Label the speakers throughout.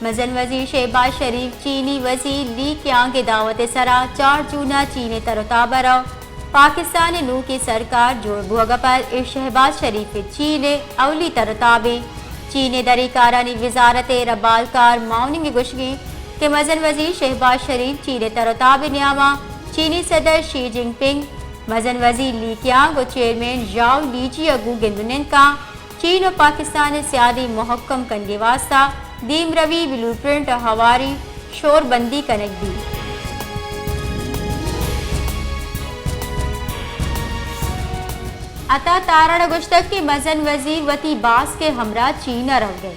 Speaker 1: मजन वजीर शहबाज शरीफ चीनी वजीर ली क्यांग के दावत सरा 4 जूना चीन तरताबर पाकिस्तान नू की सरकार जोड़ भुआ पर शहबाज शरीफ चीन अवली तरताबे चीन दरीकारानी वजारत रबालकार माउनिंग गुशगी के मजन वजीर शहबाज शरीफ चीन तरताब न्यामा चीनी सदर शी जिनपिंग मजन वजीर ली क्यांग और चेयरमैन जाओ लीजी अगू गिंदुन का चीन और पाकिस्तान सियादी महक्कम कनगे वास्ता दीम रवी ब्लूप्रिंट हवारी शोरबंदी कनक दी अता तारण गुश्तक के मजन वजीर वती बास के हमरा चीन रह गए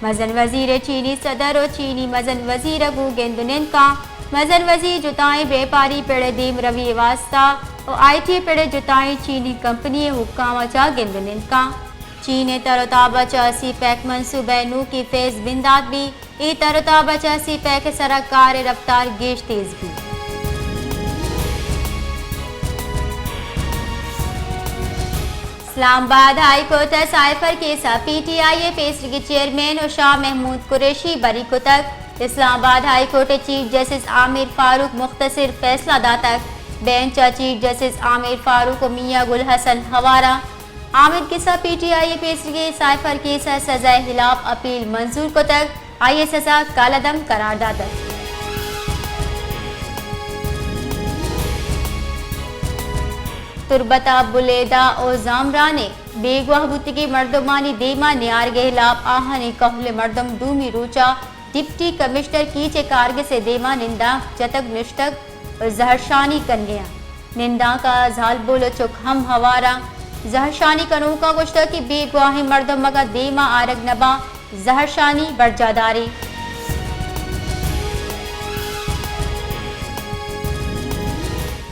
Speaker 1: मजन वजीर चीनी सदर और चीनी मजन वजीर अगू गेंदुन का मजन वजीर जुताएं व्यापारी पेड़े दीम रवी वास्ता और IT पेड़े जुताएं चीनी कंपनी हुक्काम चा गेंदुन का चीन तरताबा चासी पैक मनसूबे नू की फेज बिंदात भी ई तरताबा चासी पैक सरकार रफ्तार गेश तेज भी Islamabad high court cipher case PTI पेशरी के चेयरमैन और शाह महमूद कुरैशी बरी को तक Islamabad high court chief justice Aamir Farooq मुख्तसर फैसला दातक bench chief justice Aamir Farooq और मियाँ गुल हसन हवारा आमिर किसा PTI पेशरी के साइफर केस सजा खिलाफ अपील मंजूर को तक आई सजा कालदम करार दातक तुरबता बुलेदा और जामराने बेगवाह बुतगी मर्दमानी देमा नियार के खिलाफ आहने कहले मर्दम दूमी रूचा डिप्टी कमिश्नर कीचे कारगे से देमा निंदा जतक निष्ठक और जहरशानी कन गया निंदा का झाल बोलो चुक हम हवारा जहरशानी कनूका गुश्ता की बेगवाह मर्दम का देमा आरग नबा जहरशानी बरजादारी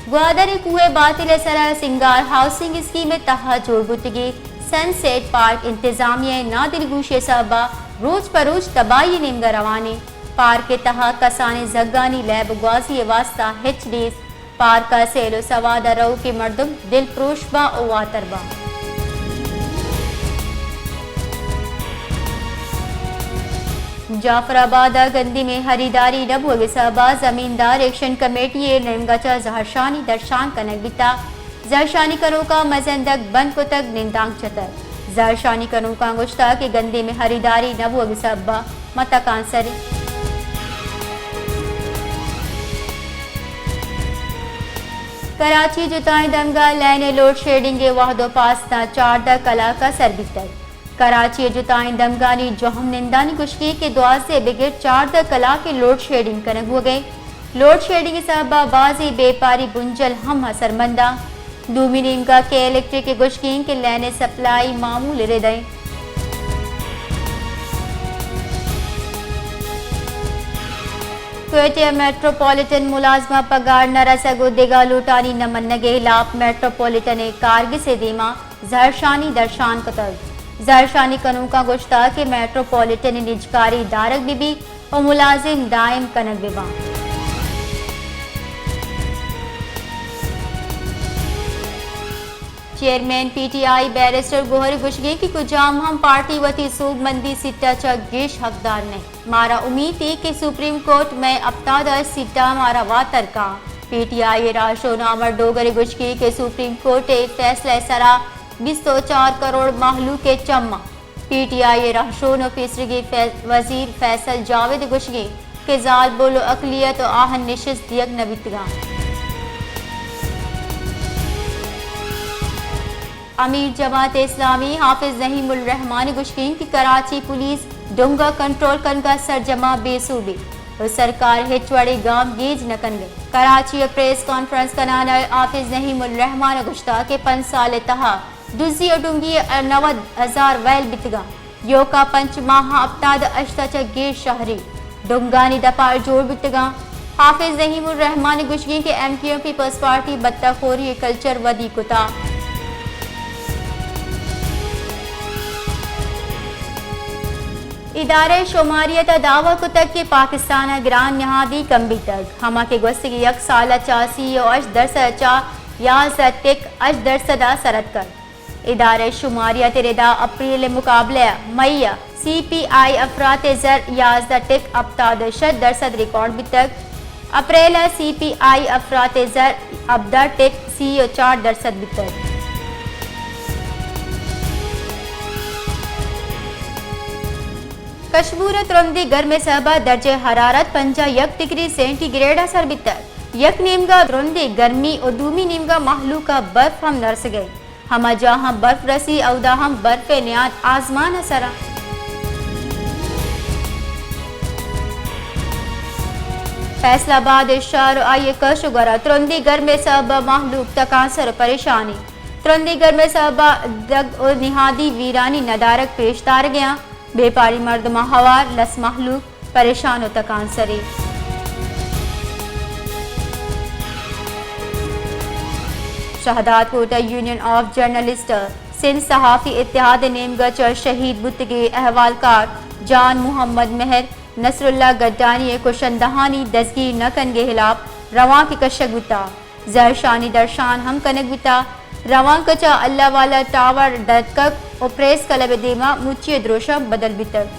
Speaker 1: ग्वादर कुए बातिल सरा सिंगार हाउसिंग स्कीम तहा जोड़बुतगी सनसेट पार्क इंतजामिया नादिलगूशे साहबा रोज परोज तबाही निमगा रवाने पार्क के तहा कसाने जग्गानी लैब ग्वाजी वास्ता HDs पार्क का सेलो सवादा रो के मर्दम दिल प्रोशबा ओ वातरबा जाफराबाद गंदी में खरीदारी न भोगे साहबा जमींदार एक्शन कमेटी नेमगाचा जहरशानी दर्शान कनक बिता जहरशानी कनो का मजंदक बंद को तक निंदांग चतर जहरशानी कनो का गुश्ता के गंदे में खरीदारी न भोगे साहबा मता कांसर कराची जुताएं दंगा लैने लोड शेडिंग के वाहदो पास्ता 4 कला का सरबितर कराची जुताएं दमगानी जोहम निंदानी कुश्की के दुआ से बिगड़ 4 कला के लोड शेडिंग कनक हो गए लोड शेडिंग साहबा बाजी बेपारी बुंजल हम हसरमंदा दूमी नीम का के इलेक्ट्रिक के गुश्की के लेने सप्लाई मामूल रिदय क्वेटिया मेट्रोपॉलिटन मुलाजमा पगार नरसगो देगा लुटानी नमन के खिलाफ मेट्रोपॉलिटन कारगे से दीमा जहरशानी दर्शान कतल जहरशानी कनू का गुश्ता के मेट्रोपॉलिटन निजकारी दारक बीबी और मुलाजिम दायम कनक बिबा चेयरमैन PTI बैरिस्टर गोहर गुशगी की कुजाम हम पार्टी वती सूब मंदी सिट्टा च गेश हकदार नहीं मारा उम्मीद थी कि सुप्रीम कोर्ट में अब्ताद सिट्टा मारा वातर का PTI राशो नामर डोगर गुशगी के सुप्रीम कोर्ट फैसला सरा 204 करोड़ महलू के चम्मा PTI राशोन फीसरी वजीर फैसल जावेद गुशगी के जाल बोलो अकलियत और आहन निशिस्त दियक नबितगा अमीर जमात इस्लामी हाफिज नहीमुल रहमान गुशगी की कराची पुलिस डोंगा कंट्रोल कन का सरजमा बेसूबी और सरकार हिचवाड़े गांव गेज न कन गए कराची प्रेस कॉन्फ्रेंस कनाना हाफिज नहीमुल रहमान गुश्ता के 5 साल तहा दुजी डूंगी 90,000 वैल बितगा यो का 5 माह अब्ताद अश्ताच गेर शहरी डोंगानी दपार जोड़ बितगा हाफिज नहीमुल रहमान गुशगी के MKO पीपल्स पार्टी बत्ताखोरी कल्चर वदी कुता इदारे शुमारियत दावा को तक के पाकिस्तान ग्रान नहादी कम्बी तक हमा के गुस्से की 1 साल चासी अश दरसद चा या सत्तिक अश दरसदा सरत कर इदारे शुमारियत रिदा अप्रैल मुकाबले मई CPI अफरात ज़र 11.7% रिकॉर्ड बितक अप्रैल CPI अफरात ज़र 14% बितक कश्मीर तुरंदी गर्म सहबा दर्जे हरारत 51 डिग्री सेंटीग्रेड असर बितर यक नीमगा तुरंदी गर्मी और दूमी नीमगा महलू का बर्फ हम नरस गए हम जहाँ बर्फ रसी अवदा हम बर्फ नियात आजमान असरा फैसलाबाद शहर आइए कशुगरा तुरंदी गर्म सहबा महलूक तकासर परेशानी तुरंदी गर्म सहबा दग और निहादी वीरानी नदारक पेश तार गया बेपारी मर्द माहवार लस महलूक परेशान और तकान सरे Shahdadkot union of journalist Sindh सहाफ़ी इत्तेहाद नेमगच और शहीद बुतगे अहवालकार जान मोहम्मद मेहर नसरुल्लाह गद्दानी कुशन दहानी दसगीर न कन के खिलाफ रवां की कशक बुता जर शानी दरशान हम कनक बुता रवां कचा अल्लाह वाला टावर दत्कक और प्रेस कलब देमा मुचिय द्रोशा बदल बितर